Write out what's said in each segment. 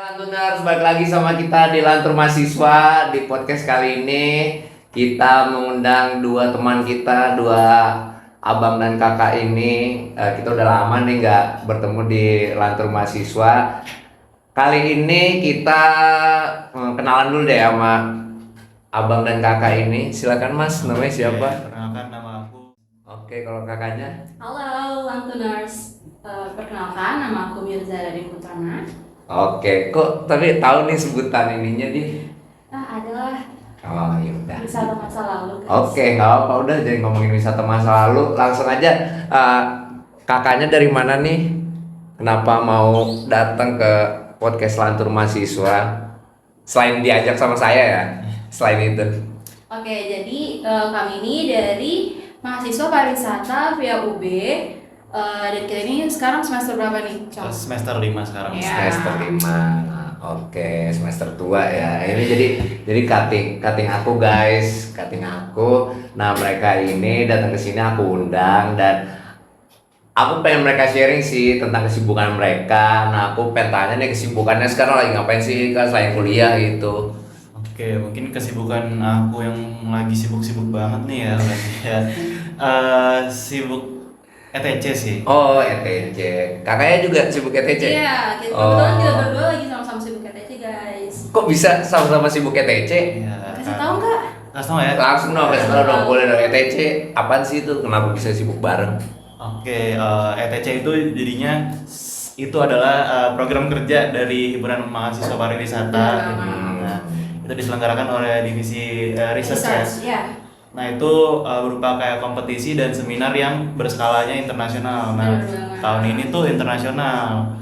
Lantuners, balik lagi sama kita di Lantur Mahasiswa. Di podcast kali ini kita mengundang dua teman kita, dua abang dan kakak ini. Kita udah lama nih nggak bertemu di Lantur Mahasiswa. Kali ini kita kenalan dulu deh sama abang dan kakak ini. Silakan Mas, namanya siapa? Perkenalkan, nama aku. Oke, kalau kakaknya? Halo Lantuners, perkenalkan nama aku Mirza Radin Putrana. Oke, kok tapi tahu nih sebutan ininya di? Adalah Oh ya udah. wisata masa lalu guys. Oke, nggak apa, udah jadi ngomongin wisata masa lalu, langsung aja. Kakaknya dari mana nih? Kenapa mau datang ke podcast Lantur Mahasiswa? Selain diajak sama saya ya, selain itu. Oke, jadi kami ini dari mahasiswa pariwisata via UB. Dan kita ini sekarang semester berapa nih, Cong? Semester 5 sekarang. Iya. Semester 5. Oke, semester tua ya. Ini jadi cutting aku guys, cutting aku. Nah, mereka ini datang ke sini aku undang dan aku pengen mereka sharing sih tentang kesibukan mereka. Nah, aku pengen tanya nih kesibukannya sekarang lagi ngapain sih kan selain kuliah gitu. Oke, mungkin kesibukan aku yang lagi sibuk-sibuk banget nih ya, sibuk ETC sih. Oh, ETC. Kakaknya juga sibuk ETC? Iya, kebetulan kita berdua lagi sama-sama sibuk ETC guys. Kok bisa sama-sama sibuk ETC? Iya. Kasih tahu nggak? Kasih tahu ya. Langsung dong, kasih tau dong, boleh dong. ETC apaan sih itu? Kenapa bisa sibuk bareng? Oke, ETC itu jadinya itu adalah program kerja dari himpunan mahasiswa pariwisata. Nah, itu diselenggarakan oleh divisi research ya. Ya. Nah itu berupa kayak kompetisi dan seminar yang berskalanya internasional. Nah tahun ini tuh internasional,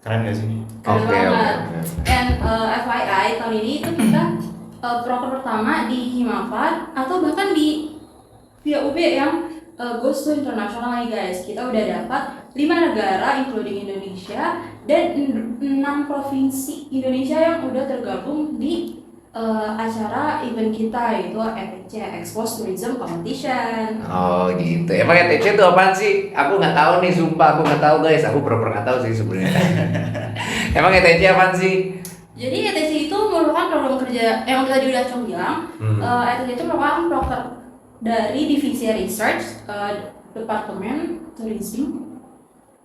keren gak sih? Keren Oke. banget. And FYI tahun ini itu kita proker pertama di Himapar atau bahkan di via UB yang goes to international nih guys. Kita udah dapat 5 negara including Indonesia dan 6 provinsi Indonesia yang udah tergabung di acara event kita, yaitu ETC Expose Tourism Competition. Oh gitu. Emang ETC itu apaan sih? Aku nggak tahu nih, sumpah aku nggak tahu guys. Aku pernah nggak tahu sih sebenarnya. Emang ETC apaan sih? Jadi ETC itu merupakan program kerja yang tadi udah Cong bilang. ETC itu merupakan proker dari divisi research Departemen Tourism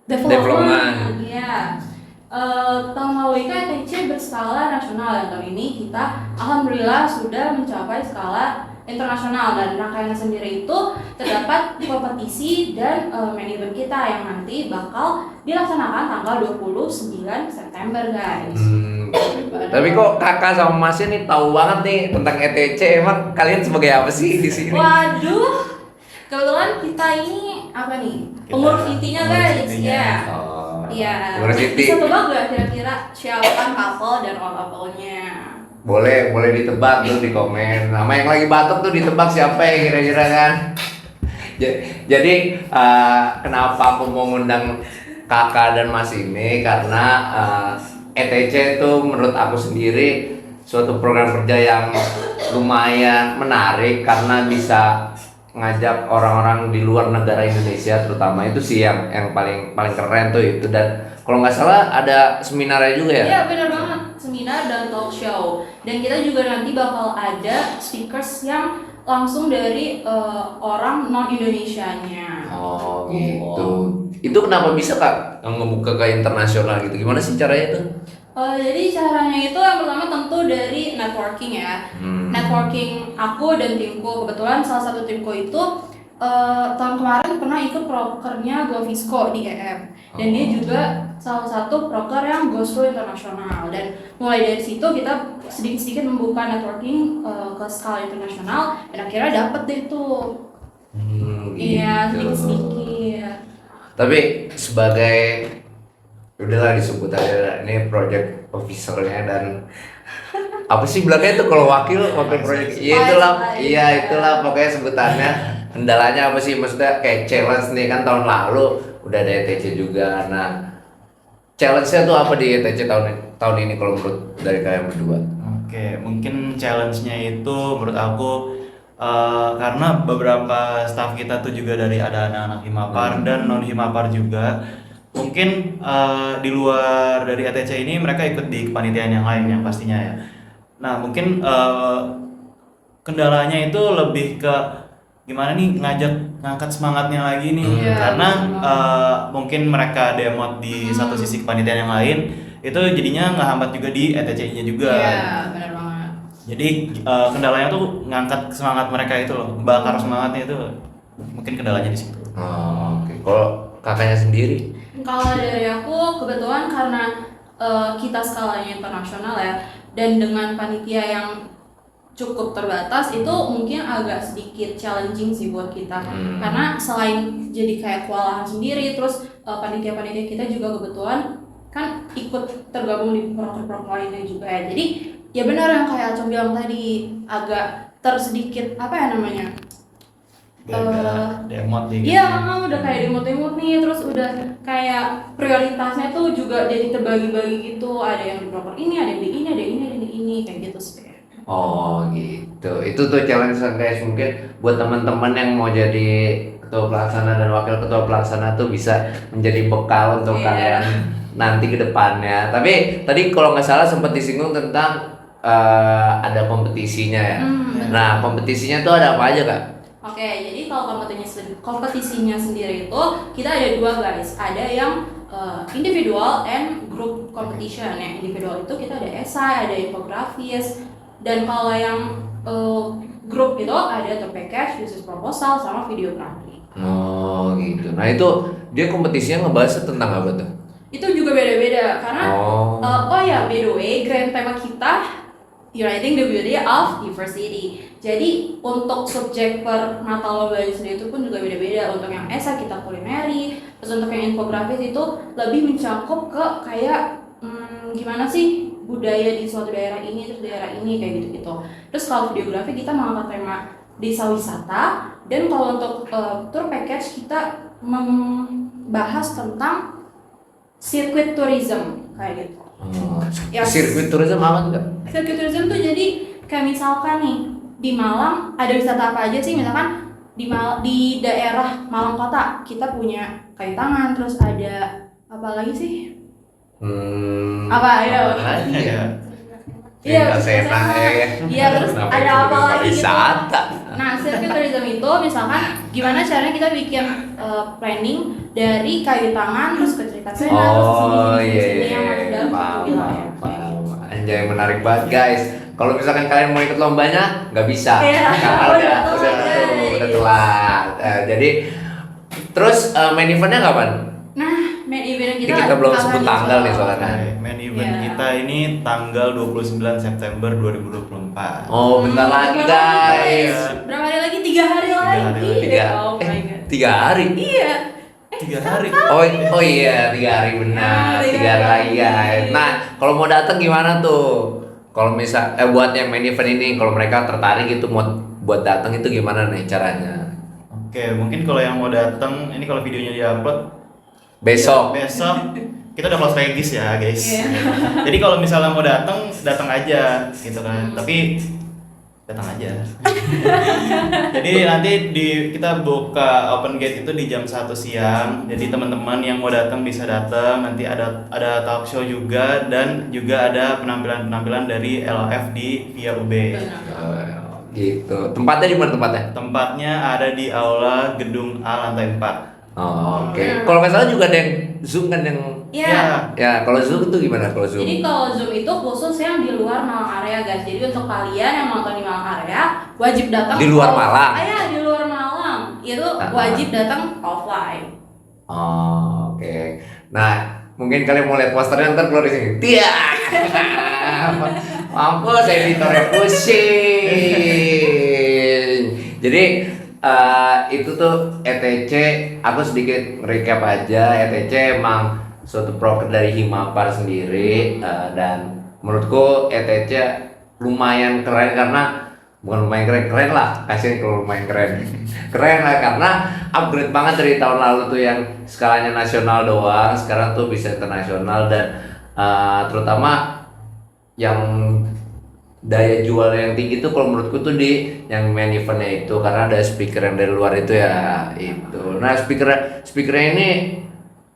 Development. Iya. Tahun lalu itu ETC berskala nasional dan tahun ini kita alhamdulillah sudah mencapai skala internasional, dan rangkaian sendiri itu terdapat di kompetisi dan main event kita yang nanti bakal dilaksanakan tanggal 29 September guys. Tapi kok kakak sama masnya nih tahu banget nih tentang ETC. Emang kalian sebagai apa sih di sini? Waduh, kebetulan kita ini apa nih? Pengurus intinya guys, ya. Iya. Bisa tebak gak kira-kira siapa couple dan all couple-nya? Boleh ditebak tuh di komen. Nama yang lagi batuk tuh ditebak siapa ya kira-kira kan? Jadi kenapa aku mau ngundang kakak dan mas ini karena ETC itu menurut aku sendiri suatu program kerja yang lumayan menarik karena bisa ngajak orang-orang di luar negara Indonesia, terutama itu sih yang paling keren tuh itu. Dan kalau nggak salah ada seminarnya juga ya? Iya benar banget, seminar dan talk show. Dan kita juga nanti bakal ada speakers yang langsung dari orang non Indonesianya. Oh gitu. Itu kenapa bisa kak ngebuka ke internasional gitu? Gimana sih caranya itu? Jadi caranya itu yang pertama tentu dari networking ya. Networking aku dan timku, kebetulan salah satu timku itu tahun kemarin pernah ikut prokernya Glovisco di EM. Dan dia juga salah satu proker yang goes to internasional. Dan mulai dari situ kita sedikit-sedikit membuka networking ke skala internasional dan akhirnya dapet deh tuh. Iya, sedikit-sedikit. Tapi sebagai udahlah disebut aja ini project officernya dan apa sih belakangnya itu kalau wakil project itulah pokoknya sebutannya. Kendalanya apa sih, maksudnya kayak challenge nih kan tahun lalu udah ada ETC juga. Nah challenge-nya tuh apa di ETC tahun ini kalau menurut dari kalian berdua? Oke, mungkin challenge-nya itu menurut aku karena beberapa staff kita tuh juga dari ada anak-anak Himapar dan non Himapar juga. mungkin di luar dari ATC ini mereka ikut di kepanitiaan yang lain yang pastinya ya. Nah mungkin kendalanya itu lebih ke gimana nih ngangkat semangatnya lagi nih. Iya, Karena betul. mungkin mereka demot di satu sisi kepanitiaan yang lain itu jadinya ngehambat juga di ETC-nya juga. Iya, benar banget. Jadi kendalanya tuh ngangkat semangat mereka itu loh, bakar semangatnya itu mungkin kendalanya di situ. Oh, oke. Kalau kakaknya sendiri? Kalau dari aku kebetulan karena kita skalanya internasional ya, dan dengan panitia yang cukup terbatas itu mungkin agak sedikit challenging sih buat kita. Karena selain jadi kayak kewalahan sendiri, terus panitia-panitia kita juga kebetulan kan ikut tergabung di proker-proker lainnya juga ya. Jadi ya benar yang kayak Acong bilang tadi, agak tersedikit apa ya namanya? Demot nih. Iya, udah kayak dimut-dimut nih, terus udah kayak prioritasnya tuh juga jadi terbagi-bagi gitu. Ada yang di proker ini, ada yang di ini, ada yang ini, ada yang di ini, kayak gitu sih. Oh gitu. Itu tuh challenge guys, mungkin buat teman-teman yang mau jadi ketua pelaksana dan wakil ketua pelaksana tuh bisa menjadi bekal untuk Iya. kalian nanti ke depannya. Tapi tadi kalau nggak salah sempat disinggung tentang ada kompetisinya ya. Nah kompetisinya tuh ada apa aja kak? Oke, jadi kalau kompetisinya sendiri itu kita ada dua guys. Ada yang individual and group competition. Yang individual itu kita ada esai, ada infografis, dan kalau yang grup itu ada tour package, business proposal, sama videografi. Oh gitu. Nah itu dia kompetisinya ngebahas tentang apa tuh? Itu juga beda-beda karena Oh. ya by the way, grand tema kita Uniting the Beauty of Diversity. Jadi untuk subjek per mata lomba sendiri itu pun juga beda-beda. Untuk yang esai kita kulineri, terus untuk yang infografis itu lebih mencakup ke kayak gimana sih budaya di suatu daerah ini, terus daerah ini, kayak gitu-gitu. Terus kalau videografi kita mengangkat tema desa wisata, dan kalau untuk tour package kita membahas tentang sirkuit tourism kayak gitu. Ya, Sirkuit tourism apa enggak? sirkuit tourism tuh jadi kayak misalkan nih di Malang ada wisata apa aja sih, misalkan di daerah Malang Kota kita punya kayu tangan, terus ada apa lagi sih? Apa ya? Iya, Sena ya. Iya, terus Kenapa ada itu apa bukan lagi gitu? wisata? Nah, sirkuit tourism itu misalkan gimana caranya kita bikin planning dari kayu tangan terus ke cerita Sena, terus Oh sini iya sini iya, yang masuk dalam paham, gitu lah ya. paham. Anjay, menarik banget guys. Kalau misalkan kalian mau ikut lombanya nggak bisa, Iya. karena udah telat. Jadi terus main eventnya kapan? Nah, main event Ini kita kita belum akan sebut di tanggal nih Solo. soalnya. Main event Iya. kita ini tanggal 29 September 2024. Oh bentar lagi guys. Berapa hari lagi? 3 hari lagi. hari lagi. Oh my god. 3 hari. Iya. 3 hari. Oh iya 3 hari benar. 3 hari lagi guys. Nah kalau mau datang gimana tuh? Kalau misal buat yang main event ini, kalau mereka tertarik gitu mau buat datang itu gimana nih caranya? Oke, mungkin kalau yang mau datang, ini kalau videonya diupload Besok. besok kita udah close regis ya guys. Iya. Jadi kalau misalnya mau datang aja gitu kan. Tapi datang aja. Jadi nanti kita buka open gate itu di jam 1 siang. Jadi teman-teman yang mau datang bisa datang. Nanti ada talk show juga, dan juga ada penampilan dari LOF di via UB. Gitu. Tempatnya di mana tempatnya? Tempatnya ada di aula gedung A lantai 4. Oh, oke. Kalau nggak salah juga ada yang Zoom kan yang Iya. ya kalau Zoom itu gimana kalau Zoom? Jadi kalau Zoom itu khusus yang di luar Malang area guys. Jadi untuk kalian yang nonton di Malang area wajib datang Di luar Malang? Iya, di luar Malang. Itu wajib datang offline. Oh, oke. Nah, mungkin kalian mau lihat posternya ntar keluar di sini. Tia. Mampus editornya pusing. Jadi itu tuh ETC, aku sedikit recap aja. ETC emang suatu proker dari Himapar sendiri, dan menurutku ETC lumayan keren karena bukan lumayan keren lah, kasihin kalau lumayan keren lah karena upgrade banget dari tahun lalu tuh yang skalanya nasional doang, sekarang tuh bisa internasional, dan terutama yang daya jual yang tinggi tuh kalau menurutku tuh di yang main eventnya itu, karena ada speaker yang dari luar itu ya itu. Nah speakernya ini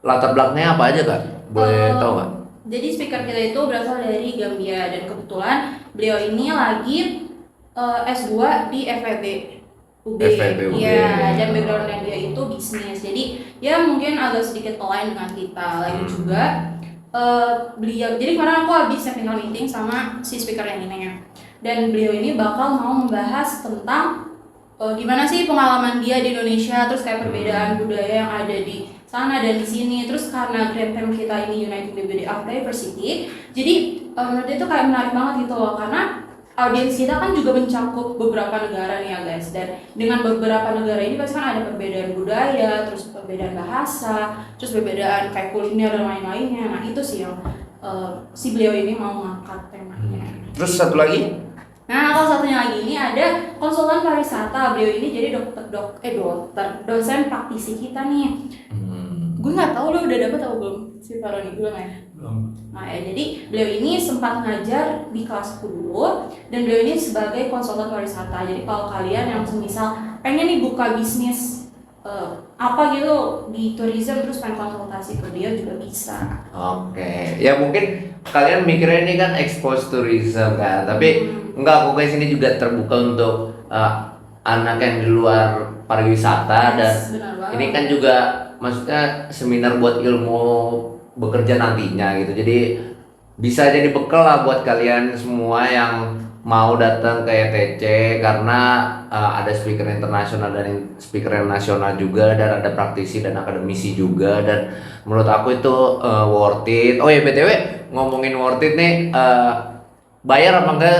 latar belakangnya apa aja Kak? Boleh tahu nggak? Jadi speaker kita itu berasal dari Gambia dan kebetulan beliau ini lagi S2 di FEB UB. FEB UB. Iya, dan backgroundnya dia itu bisnis. Jadi ya mungkin agak sedikit align dengan kita. Lagi juga beliau. Jadi kemarin aku habis technical meeting sama si speaker yang ini ya. Dan beliau ini bakal mau membahas tentang gimana sih pengalaman dia di Indonesia, terus kayak perbedaan budaya yang ada di sana dan di sini. Terus karena grand theme kita ini Uniting the Beauty of Diversity, jadi menurut dia itu kayak menarik banget gitu loh, karena audiens kita kan juga mencakup beberapa negara nih ya guys, dan dengan beberapa negara ini pasti kan ada perbedaan budaya, terus perbedaan bahasa, terus perbedaan kayak kuliner dan lain-lainnya. Nah itu sih yang si beliau ini mau ngangkat temanya. Terus satu lagi? Nah, kalau satunya lagi ini ada konsultan pariwisata. Beliau ini jadi dosen praktisi kita nih. Gue nggak tahu lo udah dapet atau belum si Faroni, belum ya? Belum. Nah ya, jadi beliau ini sempat ngajar di kelasku dulu, dan beliau ini sebagai konsultan pariwisata. Jadi kalau kalian yang semisal pengen nih buka bisnis apa gitu di tourism, terus pengen konsultasi ke dia juga bisa. Oke, ya mungkin kalian mikirnya ini kan expose tourism kan, tapi enggak, aku guys ini juga terbuka untuk anak yang di luar pariwisata. Dan Benar banget. ini kan juga maksudnya seminar buat ilmu bekerja nantinya gitu, jadi bisa jadi bekal lah buat kalian semua yang mau datang ke ETC, karena ada speaker internasional dan speaker nasional juga, dan ada praktisi dan akademisi juga, dan menurut aku itu worth it. Oh ya BTW, ngomongin worth it nih, bayar apa enggak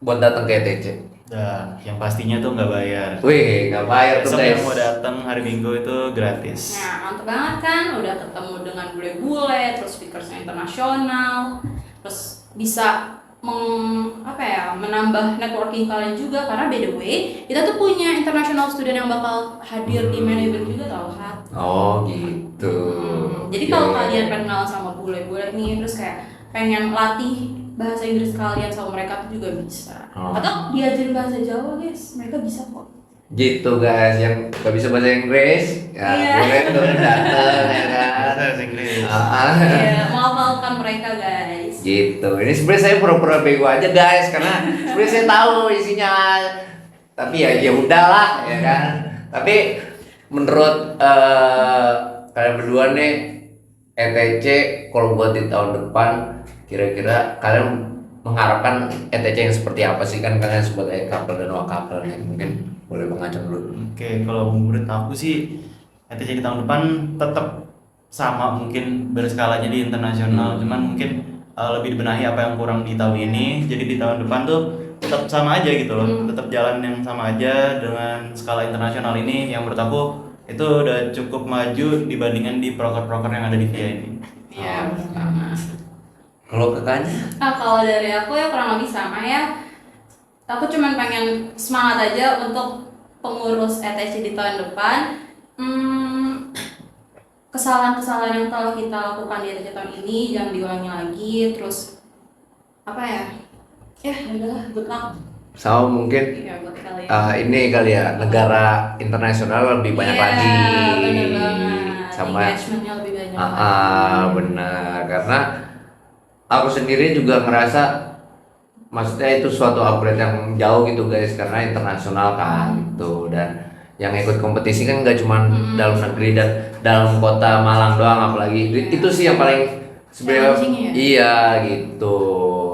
buat datang ke ETC? Dan yang pastinya tuh nggak bayar. Wih, nggak bayar tuh Besok guys. yang mau datang hari Minggu itu gratis. Nah, mantep banget kan, udah ketemu dengan bule-bule, terus speakersnya internasional, terus bisa menambah networking kalian juga, karena by the way kita tuh punya international student yang bakal hadir di main event juga tau Hat. Oh gitu. Jadi kalau kalian kenal sama bule-bule nih, terus kayak pengen latih bahasa Inggris kalian sama mereka tuh juga bisa. Atau diajarin bahasa Jawa guys, mereka bisa kok. Gitu guys, yang gak bisa bahasa Inggris ya Iya. boleh tuh datang ya kan. Bahasa Inggris. Iya, menghafalkan mereka guys. Gitu. Ini sebenarnya saya pura-pura bego aja guys, karena sebenarnya saya tahu isinya. Tapi ya udahlah ya kan. Tapi menurut kalian berdua nih, ETC kalau buat di tahun depan, kira-kira kalian mengharapkan ETC yang seperti apa sih? Kan kalian sebagai couple dan wakapel nih, mungkin boleh mengacung dulu. Oke, kalau menurut aku sih ETC di tahun depan tetap sama, mungkin berskalanya di internasional, cuman mungkin lebih dibenahi apa yang kurang di tahun ini. Jadi di tahun depan tuh tetap sama aja gitu loh, tetap jalan yang sama aja dengan skala internasional ini, yang menurut aku itu udah cukup maju dibandingkan di proker-proker yang ada di VIA ini. Iya, sama. Kalau kakaknya? Nah, kalau dari aku ya kurang lebih sama ya. Aku cuman pengen semangat aja untuk pengurus ETC di tahun depan. Kesalahan-kesalahan yang telah kita lakukan di ETC tahun ini jangan diulangi lagi. Terus apa ya? Ya udahlah, good luck. Sama mungkin Iya, buat kalian. ini kali ya, negara internasional lebih banyak Iya, lagi. bener banget. Sama Engagementnya lebih banyak lagi. benar, karena aku sendiri juga ngerasa maksudnya itu suatu upgrade yang jauh gitu guys, karena internasional kan gitu, dan yang ikut kompetisi kan nggak cuma dalam negeri dan dalam kota Malang doang, apalagi itu sih yang paling sebenarnya Challenging ya? iya gitu.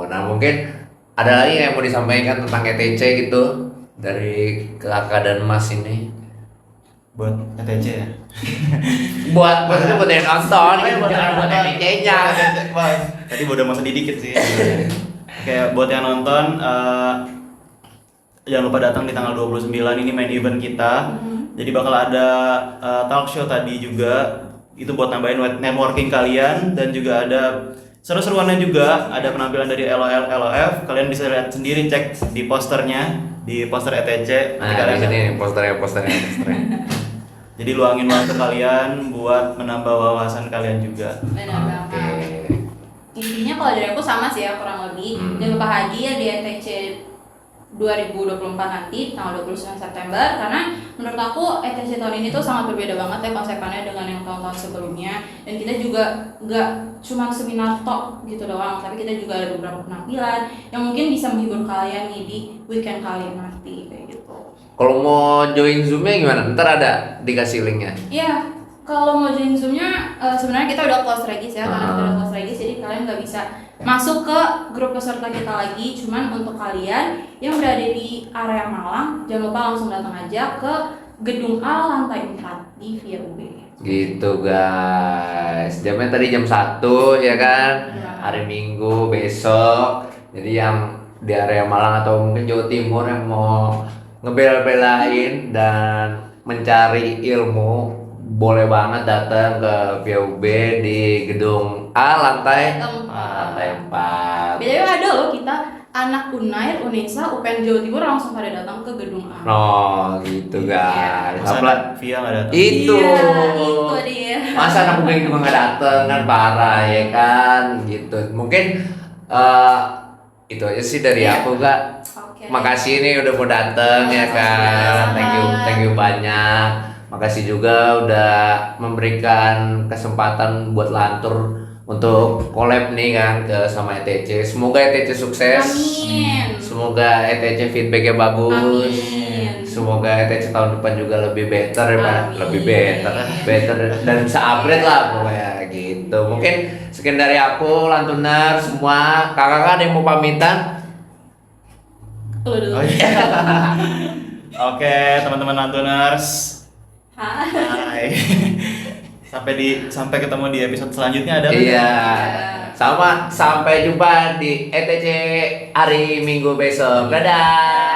Nah mungkin ada lagi yang mau disampaikan tentang ETC gitu dari kakak dan mas ini, Buat ETC ya. buat maksudnya buat yang nonton, Oh, iya, buat jangan yang buat nonton. ETC-nya. Wah, tadi udah masa dikit sih. Kayak buat yang nonton, jangan lupa datang di tanggal 29, ini main event kita. Jadi bakal ada talk show tadi juga, itu buat nambahin networking kalian, dan juga ada seru-seruannya juga, ada penampilan dari LOL, LOF. Kalian bisa lihat sendiri, cek di posternya, di poster ETC. Nah di sini posternya. Jadi luangin waktu kalian buat menambah wawasan kalian juga. Benar Oke. banget. Intinya kalau dari aku sama sih ya, kurang lebih. Jangan lupa hadir di ETC 2024 nanti tanggal 29 September, karena menurut aku ETC tahun ini tuh sangat berbeda banget ya konsepnya dengan yang tahun-tahun sebelumnya. Dan kita juga nggak cuma seminar tok gitu doang, tapi kita juga ada beberapa penampilan yang mungkin bisa menghibur kalian nih di weekend kalian nanti kayak gitu. Kalau mau join Zoom-nya gimana? Ntar ada dikasih linknya. Iya, kalau mau join Zoom-nya sebenarnya kita udah close regis ya, karena kita udah Ah. close regis, jadi kalian nggak bisa masuk ke grup peserta kita lagi. Cuman untuk kalian yang berada di area Malang, jangan lupa langsung datang aja ke Gedung A lantai 4 di VUB. Gitu guys. Jamnya tadi jam 1 ya kan? Iya. Hari Minggu besok. Jadi yang di area Malang atau mungkin Jawa Timur yang mau ngebela-belain dan mencari ilmu, boleh banget datang ke VUB di Gedung A lantai 4. BTW ada loh kita anak Unair, Unesa, UPN Jawa Timur langsung pada datang ke Gedung A. Oh gitu guys. Masa Apalagi Via nggak datang? itu. Iya, itu dia. Masa anak UGM juga nggak dateng kan parah ya kan gitu. Mungkin itu aja sih dari aku Kak. Oke. Makasih nih udah mau dateng ya kan. Thank you banyak. Makasih juga udah memberikan kesempatan buat lantur untuk collab nih kan ke sama ETC. Semoga ETC sukses. Amin. Semoga ETC feedbacknya bagus. Amin. Semoga ETC tahun depan juga lebih better ya Pak. Amin. Lebih better dan bisa upgrade lah pokoknya gitu. Mungkin sekian dari aku Lantuner semua. Kakak ada yang mau pamitan? Lu dulu. Oh iya. Oke, teman-teman Lantuners. Hai. Hai. Sampai ketemu di episode selanjutnya ada lagi? Iya. Sama sampai jumpa di ETC hari Minggu besok. Dadah.